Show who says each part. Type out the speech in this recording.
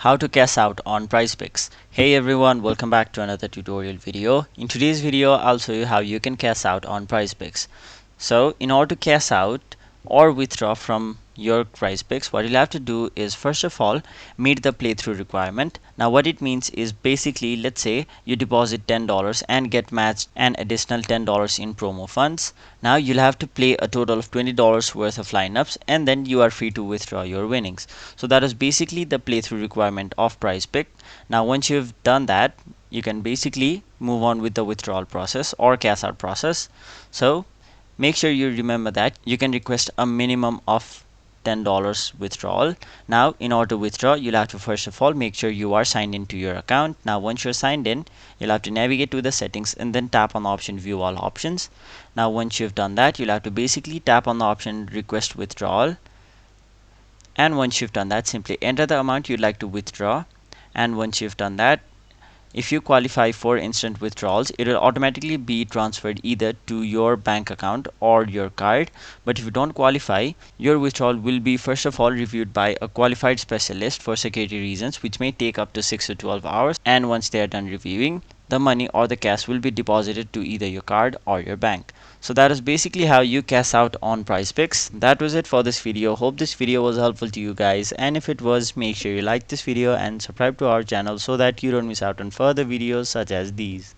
Speaker 1: How to cash out on Prizepicks. Hey everyone, welcome back to another tutorial video. In today's video, I'll show you how you can cash out on Prizepicks. So in order to cash out or withdraw from your Prizepicks, what you'll have to do is first of all meet the playthrough requirement. Now what it means is basically, let's say you deposit $10 and get matched an additional $10 in promo funds. Now you'll have to play a total of $20 worth of lineups and then you are free to withdraw your winnings. So that is basically the playthrough requirement of Prizepick. Now once you've done that, you can basically move on with the withdrawal process or cash out process. So make sure you remember that you can request a minimum of $10 withdrawal. Now in order to withdraw, you'll have to first of all make sure you are signed into your account. Now once you're signed in, you'll have to navigate to the settings and then tap on the option view all options. Now once you've done that, you'll have to basically tap on the option request withdrawal, and once you've done that, simply enter the amount you'd like to withdraw. And once you've done that, if you qualify for instant withdrawals, it will automatically be transferred either to your bank account or your card. But if you don't qualify, your withdrawal will be first of all reviewed by a qualified specialist for security reasons, which may take up to 6 to 12 hours. And once they are done reviewing, the money or the cash will be deposited to either your card or your bank. So that is basically how you cash out on Prizepicks. That was it for this video. Hope this video was helpful to you guys, and if it was, make sure you like this video and subscribe to our channel so that you don't miss out on further videos such as these.